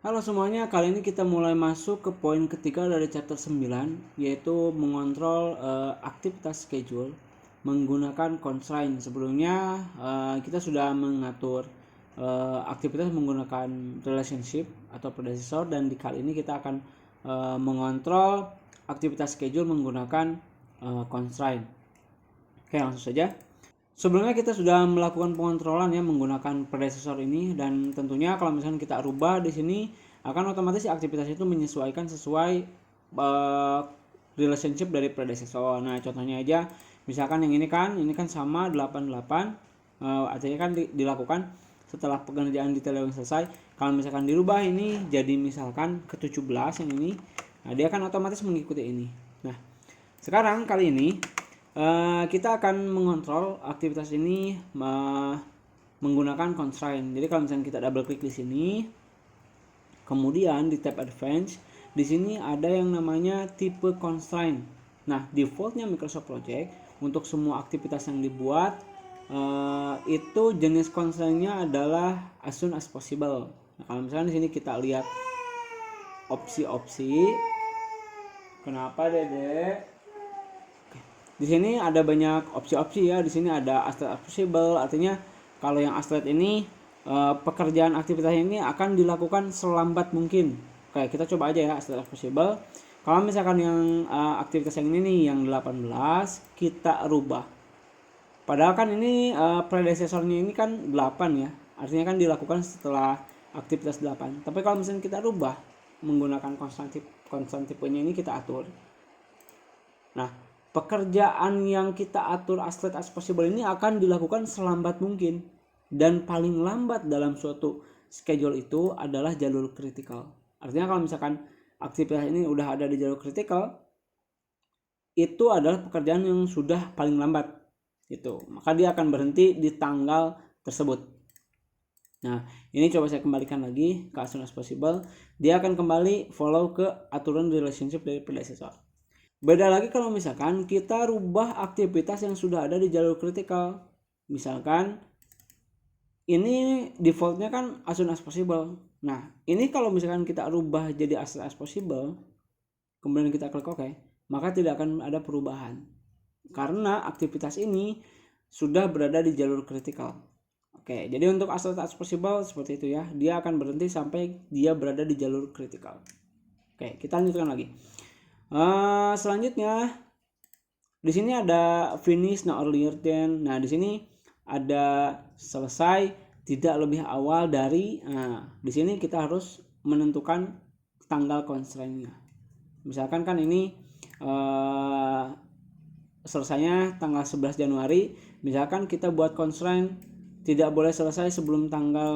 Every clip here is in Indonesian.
Halo semuanya, kali ini kita mulai masuk ke poin ketiga dari chapter 9, yaitu mengontrol aktivitas schedule menggunakan constraint. Sebelumnya kita sudah mengatur aktivitas menggunakan relationship atau predecessor, dan di kali ini kita akan mengontrol aktivitas schedule menggunakan constraint. Oke, langsung saja. Sebelumnya kita sudah melakukan pengontrolan ya menggunakan predecessor ini, dan tentunya kalau misalkan kita rubah di sini akan otomatis aktivitas itu menyesuaikan sesuai relationship dari predecessor. Nah, contohnya aja misalkan yang ini kan sama 88, artinya kan dilakukan setelah pekerjaan detail yang selesai. Kalau misalkan dirubah ini jadi misalkan ke 17 yang ini, nah dia akan otomatis mengikuti ini. Nah, sekarang kali ini kita akan mengontrol aktivitas ini menggunakan constraint. Jadi kalau misalnya kita double klik di sini, kemudian di tab Advanced, di sini ada yang namanya tipe constraint. Nah, defaultnya Microsoft Project untuk semua aktivitas yang dibuat itu jenis constraintnya adalah as soon as possible. Nah, kalau misalnya di sini kita lihat opsi-opsi, kenapa Dede? Di sini ada banyak opsi-opsi ya. Di sini ada as late as possible, artinya kalau yang as late ini pekerjaan aktivitas ini akan dilakukan selambat mungkin. Oke, kita coba aja ya as late as possible. Kalau misalkan yang aktivitas yang ini nih yang 18 kita rubah. Padahal kan ini predecessornya ini kan 8 ya. Artinya kan dilakukan setelah aktivitas 8. Tapi kalau misalnya kita rubah menggunakan konstan tipenya ini kita atur. Nah, pekerjaan yang kita atur as late as possible ini akan dilakukan selambat mungkin, dan paling lambat dalam suatu schedule itu adalah jalur kritikal. Artinya kalau misalkan aktivitas ini udah ada di jalur kritikal, itu adalah pekerjaan yang sudah paling lambat itu, maka dia akan berhenti di tanggal tersebut. Nah, ini coba saya kembalikan lagi ke as soon as possible. Dia akan kembali follow ke aturan relationship dari predecessor. Beda lagi kalau misalkan kita rubah aktivitas yang sudah ada di jalur kritikal. Misalkan ini defaultnya kan as soon as possible. Nah, ini kalau misalkan kita rubah jadi as soon as possible, kemudian kita klik OK, maka tidak akan ada perubahan. Karena aktivitas ini sudah berada di jalur kritikal. Oke, jadi untuk as soon as possible seperti itu ya. Dia akan berhenti sampai dia berada di jalur kritikal. Oke, kita lanjutkan lagi. Selanjutnya di sini ada finish no earlier than. Nah, di sini ada selesai tidak lebih awal dari. Nah, di sini kita harus menentukan tanggal constraint-nya. Misalkan kan ini selesainya tanggal 11 Januari. Misalkan kita buat constraint tidak boleh selesai sebelum tanggal,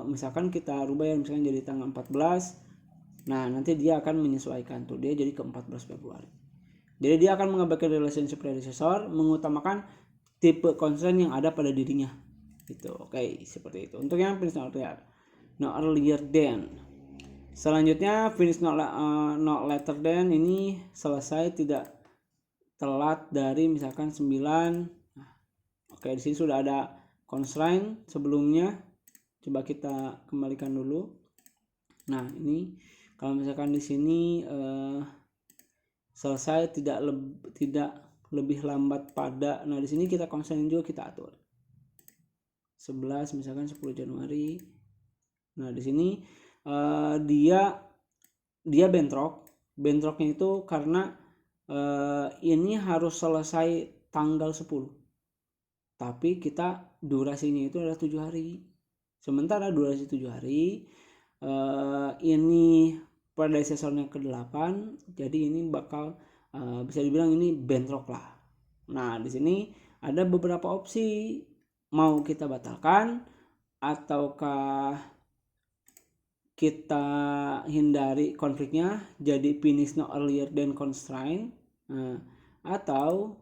misalkan kita rubah ya misalkan jadi tanggal 14. Nah, nanti dia akan menyesuaikan tuh, dia jadi ke 14 Februari. Jadi dia akan mengabaikan relationship predecessor, mengutamakan tipe constraint yang ada pada dirinya. Gitu. Oke, seperti itu. Untuk yang finish no earlier than. Selanjutnya finish no later than, ini selesai tidak telat dari misalkan 9. Nah, oke, di sini sudah ada constraint sebelumnya. Coba kita kembalikan dulu. Nah, ini kalau misalkan di sini selesai tidak lebih lambat pada. Nah, di sini kita constraint juga kita atur 11 misalkan 10 Januari. Nah, di sini dia bentroknya itu karena ini harus selesai tanggal 10, tapi kita durasinya itu adalah 7 hari. Sementara durasi 7 hari ini predecessornya ke-8, jadi ini bakal bisa dibilang ini bentrok lah. Nah, di sini ada beberapa opsi, mau kita batalkan ataukah kita hindari konfliknya jadi finish no earlier than constraint, atau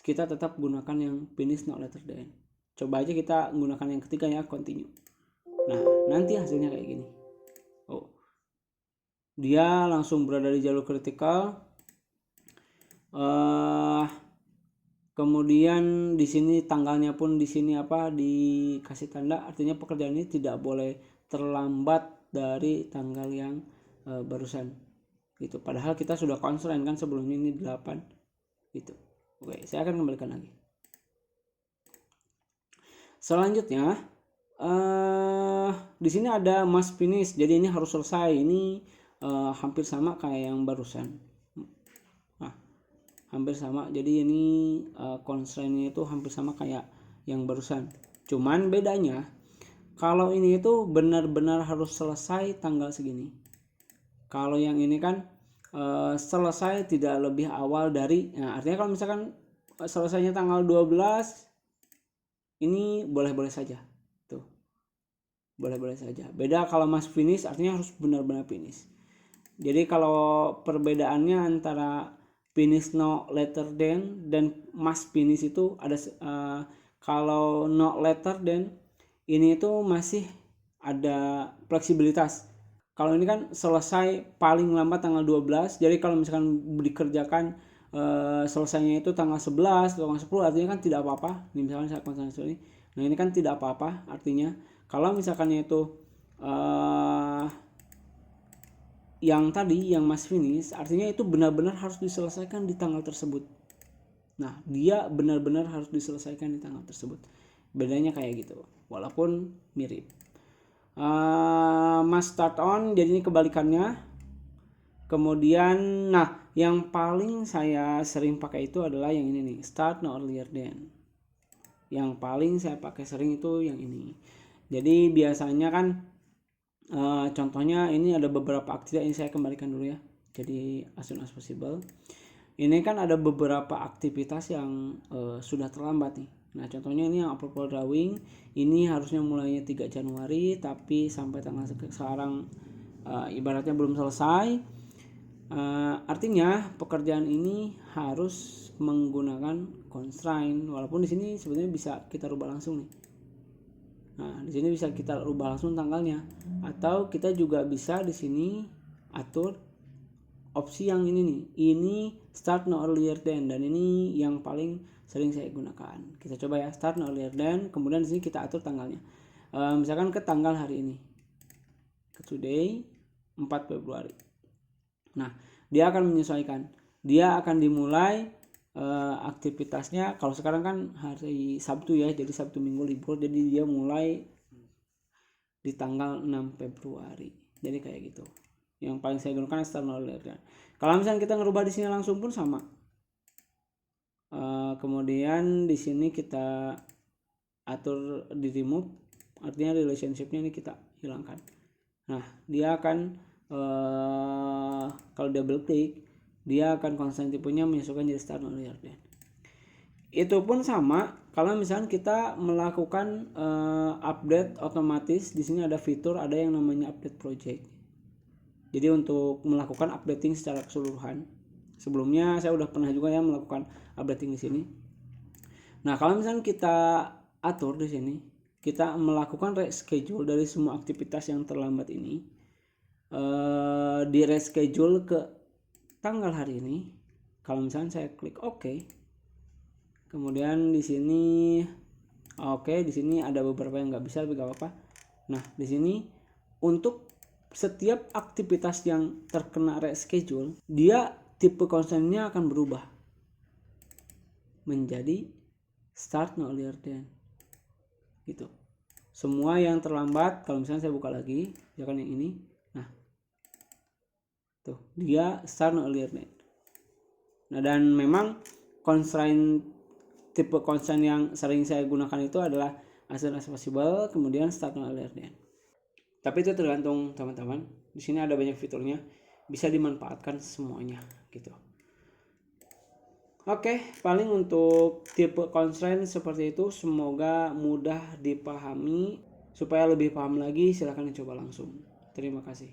kita tetap gunakan yang finish no later than. Coba aja kita gunakan yang ketiga ya, continue. Nah, nanti hasilnya kayak gini. Oh, dia langsung berada di jalur kritikal. Kemudian di sini tanggalnya pun di sini dikasih tanda, artinya pekerjaan ini tidak boleh terlambat dari tanggal yang barusan gitu. Padahal kita sudah constraint kan sebelumnya ini 8 gitu. Oke, saya akan kembalikan lagi. Selanjutnya di sini ada must finish, jadi ini harus selesai. Ini hampir sama kayak yang barusan. Nah, hampir sama. Jadi ini constraint-nya itu hampir sama kayak yang barusan. Cuman bedanya kalau ini itu benar-benar harus selesai tanggal segini. Kalau yang ini kan selesai tidak lebih awal dari, nah artinya kalau misalkan selesainya tanggal 12, ini boleh-boleh saja. Tuh. Boleh-boleh saja. Beda kalau must finish artinya harus benar-benar finish. Jadi kalau perbedaannya antara finish no later than dan must finish itu ada kalau no later than ini itu masih ada fleksibilitas. Kalau ini kan selesai paling lambat tanggal 12. Jadi kalau misalkan dikerjakan selesainya itu tanggal 11 atau tanggal 10, artinya kan tidak apa-apa. Ini misalkan saya konsentrasi ini. Nah, ini kan tidak apa-apa artinya. Kalau misalkannya itu yang tadi yang must finish artinya itu benar-benar harus diselesaikan di tanggal tersebut. Nah, dia benar-benar harus diselesaikan di tanggal tersebut. Bedanya kayak gitu, walaupun mirip. Must start on, jadi ini kebalikannya. Kemudian, nah yang paling saya sering pakai itu adalah yang ini nih, start no earlier than. Yang paling saya pakai sering itu yang ini. Jadi biasanya kan contohnya ini ada beberapa aktivitas, ini saya kembalikan dulu ya. Jadi as soon as possible. Ini kan ada beberapa aktivitas yang sudah terlambat nih. Nah, contohnya ini yang approval drawing, ini harusnya mulainya 3 Januari tapi sampai tanggal sekarang ibaratnya belum selesai. Artinya pekerjaan ini harus menggunakan constraint, walaupun di sini sebenarnya bisa kita rubah langsung nih. Nah, di sini bisa kita rubah langsung tanggalnya, atau kita juga bisa di sini atur opsi yang ini nih. Ini start no earlier than, dan ini yang paling sering saya gunakan. Kita coba ya, start no earlier than, kemudian di sini kita atur tanggalnya. Misalkan ke tanggal hari ini, ke today 4 Februari. Nah, dia akan menyesuaikan. Dia akan dimulai aktivitasnya, kalau sekarang kan hari Sabtu ya, jadi Sabtu Minggu libur, jadi dia mulai di tanggal 6 Februari. Jadi kayak gitu. Yang paling saya gunakan start no earlier than. Kalau misalnya kita ngerubah di sini langsung pun sama. Kemudian di sini kita atur di remove, artinya relationshipnya ini kita hilangkan. Nah, dia akan kalau double klik, dia akan constant tipenya menyesuaikan jadi start no earlier than. Itu pun sama kalau misalnya kita melakukan update otomatis. Di sini ada fitur, ada yang namanya update project. Jadi untuk melakukan updating secara keseluruhan. Sebelumnya saya udah pernah juga ya melakukan updating di sini. Nah, kalau misalnya kita atur di sini, kita melakukan reschedule dari semua aktivitas yang terlambat ini, di reschedule ke tanggal hari ini. Kalau misalnya saya klik OK, kemudian di sini OK, di sini ada beberapa yang nggak bisa, tapi nggak apa-apa. Nah, di sini untuk setiap aktivitas yang terkena reschedule, dia tipe constraint-nya akan berubah menjadi start no earlier than gitu. Semua yang terlambat, kalau misalnya saya buka lagi, misalkan yang ini, nah tuh dia start no earlier than. Nah, dan memang constraint, tipe constraint yang sering saya gunakan itu adalah as soon as possible, kemudian start no earlier than. Tapi itu tergantung teman-teman. Di sini ada banyak fiturnya, bisa dimanfaatkan semuanya gitu. Oke, paling untuk tipe constraint seperti itu semoga mudah dipahami. Supaya lebih paham lagi, silahkan dicoba langsung. Terima kasih.